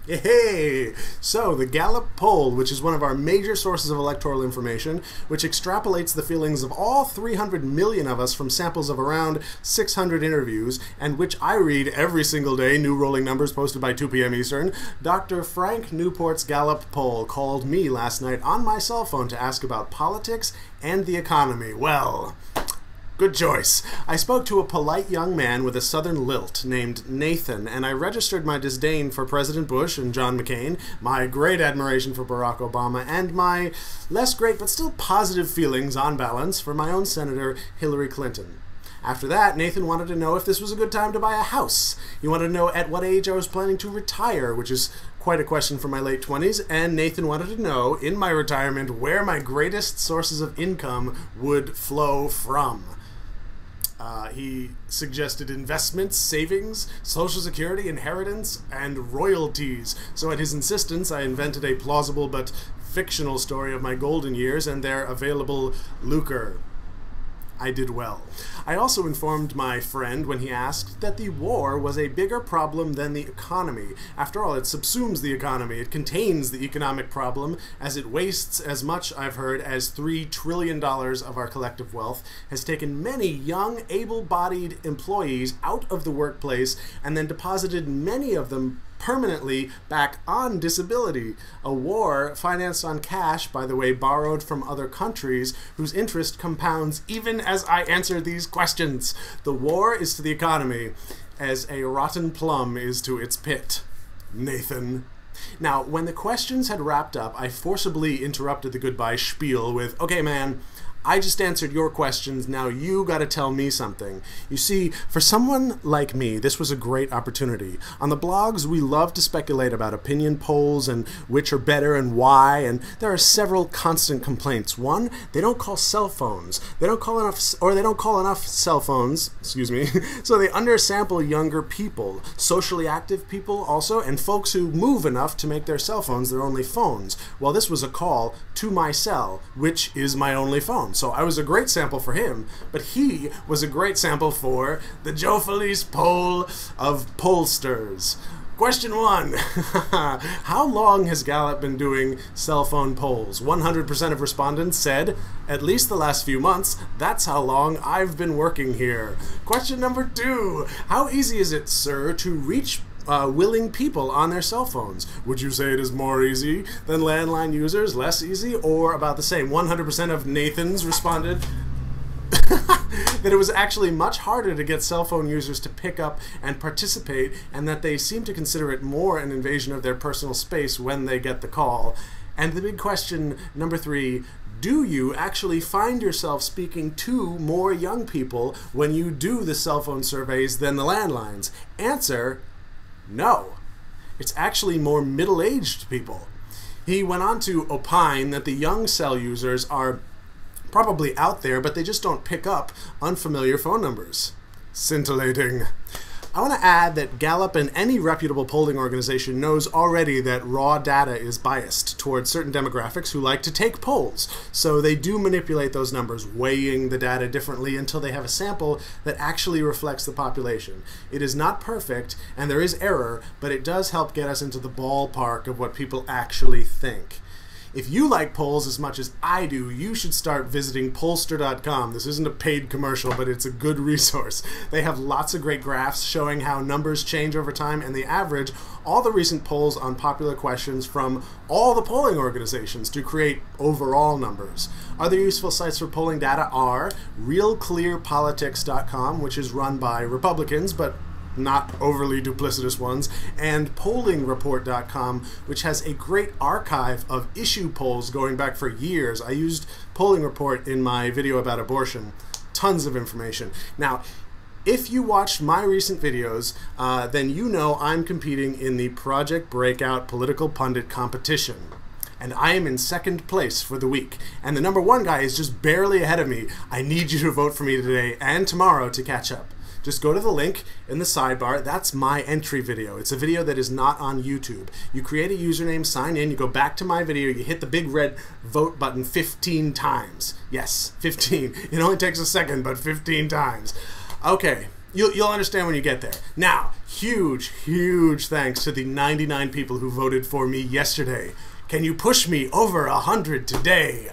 Hey! So, the Gallup poll, which is one of our major sources of electoral information, which extrapolates the feelings of all 300 million of us from samples of around 600 interviews, and which I read every single day, new rolling numbers posted by 2 p.m. Eastern, Dr. Frank Newport's Gallup poll called me last night on my cell phone to ask about politics and the economy. Well, good choice. I spoke to a polite young man with a southern lilt named Nathan, and I registered my disdain for President Bush and John McCain, my great admiration for Barack Obama, and my less great but still positive feelings, on balance, for my own Senator Hillary Clinton. After that, Nathan wanted to know if this was a good time to buy a house. He wanted to know at what age I was planning to retire, which is quite a question for my late 20s, and Nathan wanted to know, in my retirement, where my greatest sources of income would flow from. He suggested investments, savings, Social Security, inheritance, and royalties. So at his insistence, I invented a plausible but fictional story of my golden years and their available lucre. I did well. I also informed my friend when he asked that the war was a bigger problem than the economy. After all, it subsumes the economy. It contains the economic problem, as it wastes as much, I've heard, as $3 trillion of our collective wealth, has taken many young, able-bodied employees out of the workplace, and then deposited many of them permanently back on disability. A war financed on cash, by the way, borrowed from other countries, whose interest compounds even as I answer these questions. The war is to the economy as a rotten plum is to its pit. Nathan. Now, when the questions had wrapped up, I forcibly interrupted the goodbye spiel with, "Okay, man, I just answered your questions, now you gotta tell me something." You see, for someone like me, this was a great opportunity. On the blogs, we love to speculate about opinion polls and which are better and why, and there are several constant complaints. One, they don't call cell phones. They don't call enough cell phones, excuse me, so they undersample younger people, socially active people also, and folks who move enough to make their cell phones their only phones. Well, this was a call to my cell, which is my only phone. So I was a great sample for him, but he was a great sample for the Joe Felice poll of pollsters. Question 1. How long has Gallup been doing cell phone polls? 100% of respondents said, at least the last few months. That's how long I've been working here. Question number 2. How easy is it, sir, to reach willing people on their cell phones? Would you say it is more easy than landline users, less easy, or about the same? 100% of Nathans responded that it was actually much harder to get cell phone users to pick up and participate, and that they seem to consider it more an invasion of their personal space when they get the call. And the big question, number 3, do you actually find yourself speaking to more young people when you do the cell phone surveys than the landlines? Answer: no. It's actually more middle-aged people. He went on to opine that the young cell users are probably out there, but they just don't pick up unfamiliar phone numbers. Scintillating. I want to add that Gallup and any reputable polling organization knows already that raw data is biased towards certain demographics who like to take polls. So they do manipulate those numbers, weighing the data differently until they have a sample that actually reflects the population. It is not perfect, and there is error, but it does help get us into the ballpark of what people actually think. If you like polls as much as I do, you should start visiting pollster.com. This isn't a paid commercial, but it's a good resource. They have lots of great graphs showing how numbers change over time, and they average all the recent polls on popular questions from all the polling organizations to create overall numbers. Other useful sites for polling data are realclearpolitics.com, which is run by Republicans, but not overly duplicitous ones, and pollingreport.com, which has a great archive of issue polls going back for years. I used Polling Report in my video about abortion. Tons of information. Now, if you watched my recent videos, then you know I'm competing in the Project Breakout Political Pundit competition. And I am in second place for the week. And the number 1 guy is just barely ahead of me. I need you to vote for me today and tomorrow to catch up. Just go to the link in the sidebar. That's my entry video. It's a video that is not on YouTube. You create a username, sign in, you go back to my video, you hit the big red vote button 15 times. Yes, 15. It only takes a second, but 15 times. Okay, You'll understand when you get there. Now, huge thanks to the 99 people who voted for me yesterday. Can you push me over 100 today?